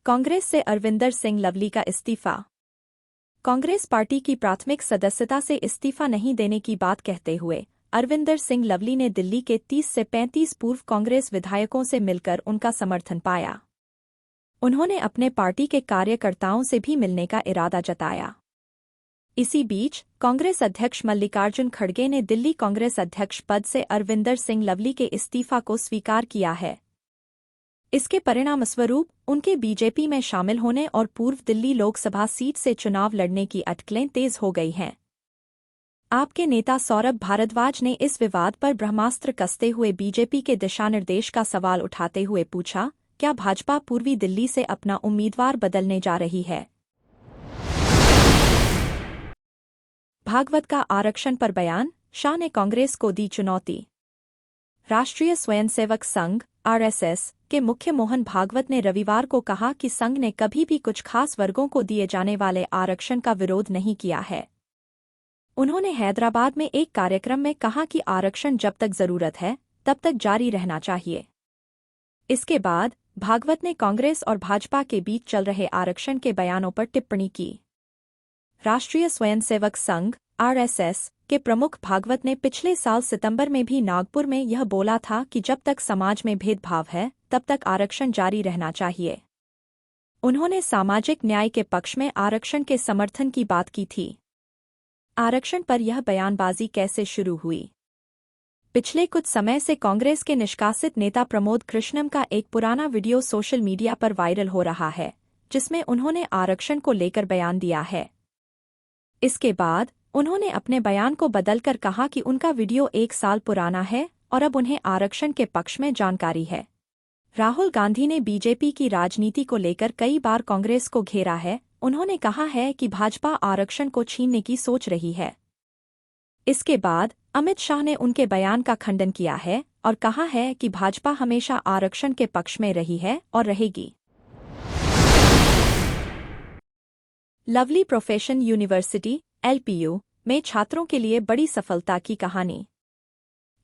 कांग्रेस से अरविंदर सिंह लवली का इस्तीफा। कांग्रेस पार्टी की प्राथमिक सदस्यता से इस्तीफा नहीं देने की बात कहते हुए अरविंदर सिंह लवली ने दिल्ली के 30 से 35 पूर्व कांग्रेस विधायकों से मिलकर उनका समर्थन पाया। उन्होंने अपने पार्टी के कार्यकर्ताओं से भी मिलने का इरादा जताया। इसी बीच कांग्रेस अध्यक्ष मल्लिकार्जुन खड़गे ने दिल्ली कांग्रेस अध्यक्ष पद से अरविंदर सिंह लवली के इस्तीफा को स्वीकार किया है। इसके परिणामस्वरूप उनके बीजेपी में शामिल होने और पूर्व दिल्ली लोकसभा सीट से चुनाव लड़ने की अटकलें तेज हो गई हैं। आप के नेता सौरभ भारद्वाज ने इस विवाद पर ब्रह्मास्त्र कसते हुए बीजेपी के दिशानिर्देश का सवाल उठाते हुए पूछा, क्या भाजपा पूर्वी दिल्ली से अपना उम्मीदवार बदलने जा रही है? भागवत का आरक्षण पर बयान, शाह ने कांग्रेस को दी चुनौती। राष्ट्रीय स्वयंसेवक संघ (आरएसएस) के मुख्य मोहन भागवत ने रविवार को कहा कि संघ ने कभी भी कुछ खास वर्गों को दिए जाने वाले आरक्षण का विरोध नहीं किया है। उन्होंने हैदराबाद में एक कार्यक्रम में कहा कि आरक्षण जब तक जरूरत है तब तक जारी रहना चाहिए। इसके बाद भागवत ने कांग्रेस और भाजपा के बीच चल रहे आरक्षण के बयानों पर टिप्पणी की। राष्ट्रीय स्वयंसेवक संघ (आरएसएस) के प्रमुख भागवत ने पिछले साल सितंबर में भी नागपुर में यह बोला था कि जब तक समाज में भेदभाव है तब तक आरक्षण जारी रहना चाहिए। उन्होंने सामाजिक न्याय के पक्ष में आरक्षण के समर्थन की बात की थी। आरक्षण पर यह बयानबाजी कैसे शुरू हुई? पिछले कुछ समय से कांग्रेस के निष्कासित नेता प्रमोद कृष्णम का एक पुराना वीडियो सोशल मीडिया पर वायरल हो रहा है, जिसमें उन्होंने आरक्षण को लेकर बयान दिया है। इसके बाद उन्होंने अपने बयान को बदलकर कहा कि उनका वीडियो 1 साल पुराना है और अब उन्हें आरक्षण के पक्ष में जानकारी है। राहुल गांधी ने बीजेपी की राजनीति को लेकर कई बार कांग्रेस को घेरा है। उन्होंने कहा है कि भाजपा आरक्षण को छीनने की सोच रही है। इसके बाद अमित शाह ने उनके बयान का खंडन किया है और कहा है कि भाजपा हमेशा आरक्षण के पक्ष में रही है और रहेगी। लवली प्रोफेशन यूनिवर्सिटी (एलपीयू) में छात्रों के लिए बड़ी सफलता की कहानी।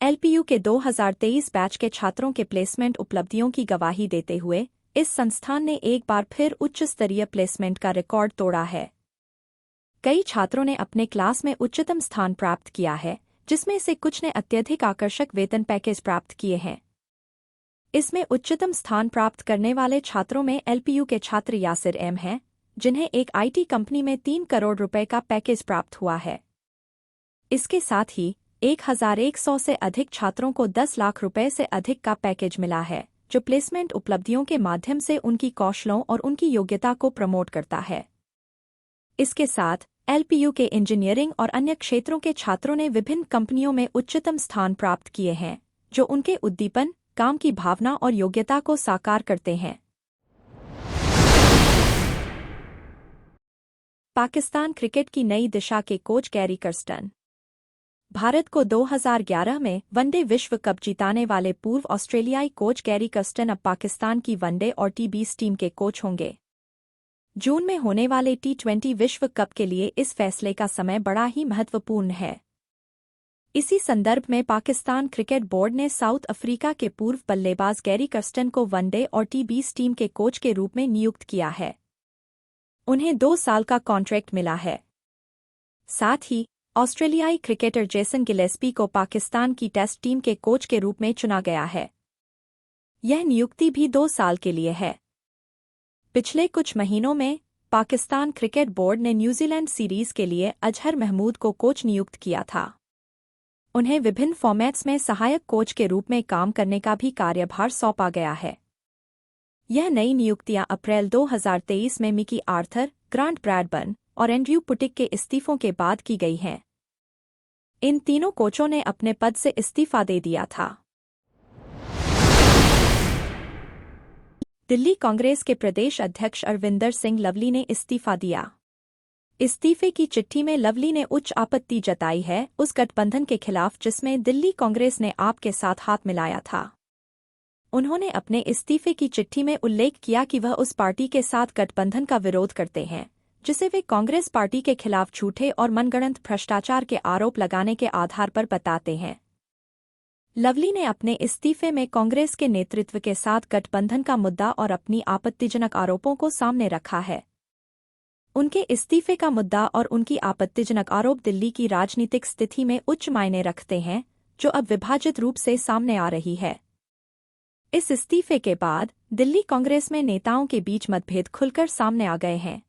एलपीयू के 2023 बैच के छात्रों के प्लेसमेंट उपलब्धियों की गवाही देते हुए इस संस्थान ने एक बार फिर उच्च स्तरीय प्लेसमेंट का रिकॉर्ड तोड़ा है। कई छात्रों ने अपने क्लास में उच्चतम स्थान प्राप्त किया है, जिसमें से कुछ ने अत्यधिक आकर्षक वेतन पैकेज प्राप्त किए हैं। इसमें उच्चतम स्थान प्राप्त करने वाले छात्रों में एलपीयू के छात्र यासिर एम हैं, जिन्हें एक आईटी कंपनी में 3 करोड़ रुपए का पैकेज प्राप्त हुआ है। इसके साथ ही 1100 से अधिक छात्रों को 10 लाख रुपए से अधिक का पैकेज मिला है, जो प्लेसमेंट उपलब्धियों के माध्यम से उनकी कौशलों और उनकी योग्यता को प्रमोट करता है। इसके साथ एलपीयू के इंजीनियरिंग और अन्य क्षेत्रों के छात्रों ने विभिन्न कंपनियों में उच्चतम स्थान प्राप्त किए हैं, जो उनके उद्दीपन, काम की भावना और योग्यता को साकार करते हैं। पाकिस्तान क्रिकेट की नई दिशा के कोच गैरी कर्स्टन। भारत को 2011 में वनडे विश्व कप जिताने वाले पूर्व ऑस्ट्रेलियाई कोच गैरी कर्स्टन अब पाकिस्तान की वनडे और टी20 टीम के कोच होंगे। जून में होने वाले टी20 विश्व कप के लिए इस फैसले का समय बड़ा ही महत्वपूर्ण है। इसी संदर्भ में पाकिस्तान क्रिकेट बोर्ड ने साउथ अफ्रीका के पूर्व बल्लेबाज गैरी कर्स्टन को वनडे और टी20 टीम के कोच के रूप में नियुक्त किया है। उन्हें 2 साल का कॉन्ट्रैक्ट मिला है। साथ ही ऑस्ट्रेलियाई क्रिकेटर जेसन गिलेस्पी को पाकिस्तान की टेस्ट टीम के कोच के रूप में चुना गया है। यह नियुक्ति भी 2 साल के लिए है। पिछले कुछ महीनों में पाकिस्तान क्रिकेट बोर्ड ने न्यूजीलैंड सीरीज के लिए अजहर महमूद को कोच नियुक्त किया था। उन्हें विभिन्न फॉर्मेट्स में सहायक कोच के रूप में काम करने का भी कार्यभार सौंपा गया है। यह नई नियुक्तियां अप्रैल 2023 में मिकी आर्थर, ग्रांट ब्रैडबर्न और एंड्रयू पुटिक के इस्तीफों के बाद की गई हैं। इन तीनों कोचों ने अपने पद से इस्तीफा दे दिया था। दिल्ली कांग्रेस के प्रदेश अध्यक्ष अरविंदर सिंह लवली ने इस्तीफा दिया। इस्तीफे की चिट्ठी में लवली ने उच्च आपत्ति जताई है उस गठबंधन के खिलाफ जिसमें दिल्ली कांग्रेस ने आप के साथ हाथ मिलाया था। उन्होंने अपने इस्तीफे की चिट्ठी में उल्लेख किया कि वह उस पार्टी के साथ गठबंधन का विरोध करते हैं, जिसे वे कांग्रेस पार्टी के खिलाफ झूठे और मनगढ़ंत भ्रष्टाचार के आरोप लगाने के आधार पर बताते हैं। लवली ने अपने इस्तीफे में कांग्रेस के नेतृत्व के साथ गठबंधन का मुद्दा और अपनी आपत्तिजनक आरोपों को सामने रखा है। उनके इस्तीफे का मुद्दा और उनकी आपत्तिजनक आरोप दिल्ली की राजनीतिक स्थिति में उच्च मायने रखते हैं, जो अब विभाजित रूप से सामने आ रही है। इस इस्तीफे के बाद दिल्ली कांग्रेस में नेताओं के बीच मतभेद खुलकर सामने आ गए हैं।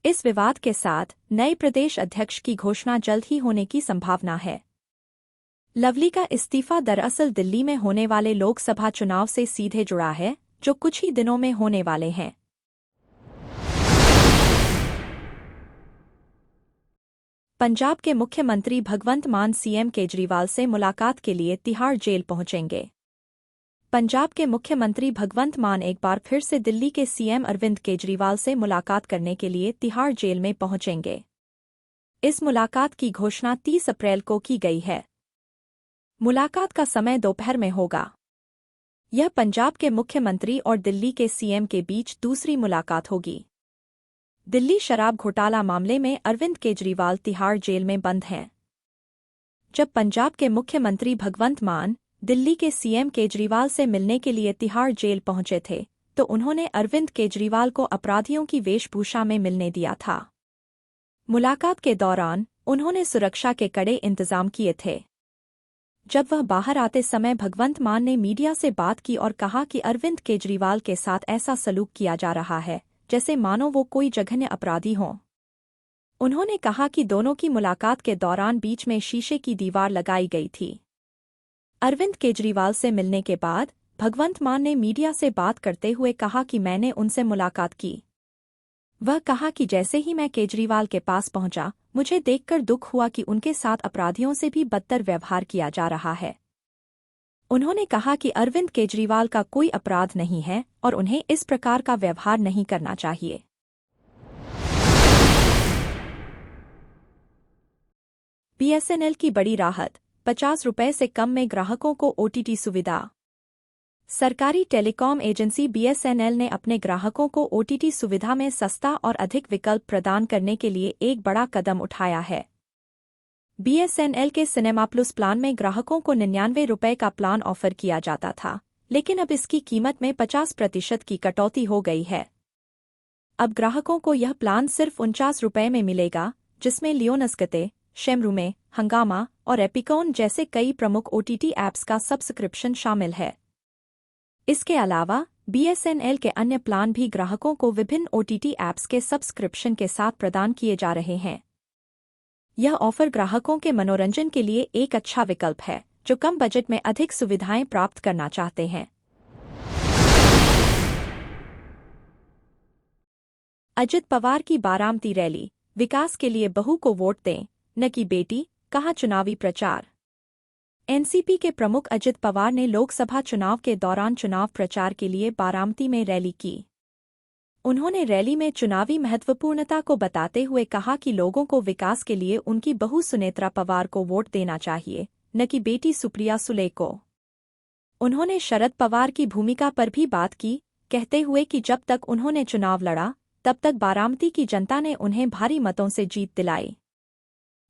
इस विवाद के साथ नए प्रदेश अध्यक्ष की घोषणा जल्द ही होने की संभावना है। लवली का इस्तीफा दरअसल दिल्ली में होने वाले लोकसभा चुनाव से सीधे जुड़ा है, जो कुछ ही दिनों में होने वाले हैं। पंजाब के मुख्यमंत्री भगवंत मान सीएम केजरीवाल से मुलाकात के लिए तिहाड़ जेल पहुंचेंगे। पंजाब के मुख्यमंत्री भगवंत मान एक बार फिर से दिल्ली के सीएम अरविंद केजरीवाल से मुलाकात करने के लिए तिहाड़ जेल में पहुंचेंगे। इस मुलाकात की घोषणा 30 अप्रैल को की गई है। मुलाकात का समय दोपहर में होगा। यह पंजाब के मुख्यमंत्री और दिल्ली के सीएम के बीच दूसरी मुलाकात होगी। दिल्ली शराब घोटाला मामले में अरविंद केजरीवाल तिहाड़ जेल में बंद हैं। जब पंजाब के मुख्यमंत्री भगवंत मान दिल्ली के सीएम केजरीवाल से मिलने के लिए तिहाड़ जेल पहुंचे थे, तो उन्होंने अरविंद केजरीवाल को अपराधियों की वेशभूषा में मिलने दिया था। मुलाकात के दौरान उन्होंने सुरक्षा के कड़े इंतजाम किए थे। जब वह बाहर आते समय भगवंत मान ने मीडिया से बात की और कहा कि अरविंद केजरीवाल के साथ ऐसा सलूक किया जा रहा है जैसे मानो वो कोई जघन्य अपराधी हों। उन्होंने कहा कि दोनों की मुलाकात के दौरान बीच में शीशे की दीवार लगाई गई थी। अरविंद केजरीवाल से मिलने के बाद भगवंत मान ने मीडिया से बात करते हुए कहा कि मैंने उनसे मुलाकात की। वह कहा कि जैसे ही मैं केजरीवाल के पास पहुंचा, मुझे देखकर दुख हुआ कि उनके साथ अपराधियों से भी बदतर व्यवहार किया जा रहा है। उन्होंने कहा कि अरविंद केजरीवाल का कोई अपराध नहीं है और उन्हें इस प्रकार का व्यवहार नहीं करना चाहिए। बीएसएनएल की बड़ी राहत, 50 रुपये से कम में ग्राहकों को ओटीटी सुविधा। सरकारी टेलीकॉम एजेंसी बीएसएनएल ने अपने ग्राहकों को ओटीटी सुविधा में सस्ता और अधिक विकल्प प्रदान करने के लिए एक बड़ा कदम उठाया है। बीएसएनएल के सिनेमा प्लस प्लान में ग्राहकों को 99 रुपये का प्लान ऑफर किया जाता था, लेकिन अब इसकी कीमत में 50% की कटौती हो गई है। अब ग्राहकों को यह प्लान सिर्फ 49 रुपये में मिलेगा, जिसमें लियोनस्कते, शेमरूमे, हंगामा और एपिकॉन जैसे कई प्रमुख ओटीटी ऐप्स का सब्सक्रिप्शन शामिल है। इसके अलावा बीएसएनएल के अन्य प्लान भी ग्राहकों को विभिन्न ओटीटी ऐप्स के सब्सक्रिप्शन के साथ प्रदान किए जा रहे हैं। यह ऑफर ग्राहकों के मनोरंजन के लिए एक अच्छा विकल्प है, जो कम बजट में अधिक सुविधाएं प्राप्त करना चाहते हैं। अजित पवार की बारामती रैली, विकास के लिए बहू को वोट दें, न कि बेटी, कहा चुनावी प्रचार। एनसीपी के प्रमुख अजित पवार ने लोकसभा चुनाव के दौरान चुनाव प्रचार के लिए बारामती में रैली की। उन्होंने रैली में चुनावी महत्वपूर्णता को बताते हुए कहा कि लोगों को विकास के लिए उनकी बहू सुनेत्रा पवार को वोट देना चाहिए, न कि बेटी सुप्रिया सुले को। उन्होंने शरद पवार की भूमिका पर भी बात की, कहते हुए कि जब तक उन्होंने चुनाव लड़ा, तब तक बारामती की जनता ने उन्हें भारी मतों से जीत दिलाई।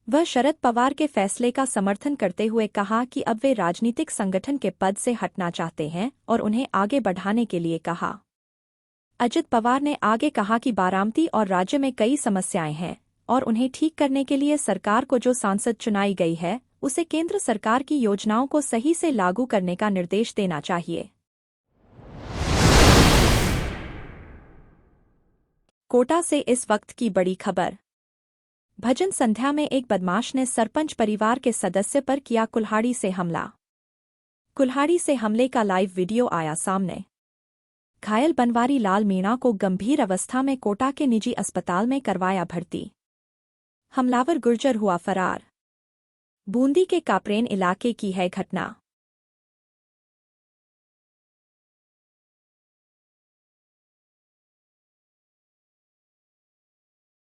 वह शरद पवार के फैसले का समर्थन करते हुए कहा कि अब वे राजनीतिक संगठन के पद से हटना चाहते हैं और उन्हें आगे बढ़ाने के लिए कहा। अजित पवार ने आगे कहा कि बारामती और राज्य में कई समस्याएं हैं और उन्हें ठीक करने के लिए सरकार को जो सांसद चुनाई गई है, उसे केंद्र सरकार की योजनाओं को सही से लागू करने का निर्देश देना चाहिए। कोटा से इस वक्त की बड़ी खबर। भजन संध्या में एक बदमाश ने सरपंच परिवार के सदस्य पर किया कुल्हाड़ी से हमला। कुल्हाड़ी से हमले का लाइव वीडियो आया सामने। घायल बनवारी लाल मीणा को गंभीर अवस्था में कोटा के निजी अस्पताल में करवाया भर्ती। हमलावर गुर्जर हुआ फरार। बूंदी के कापरेन इलाके की है घटना।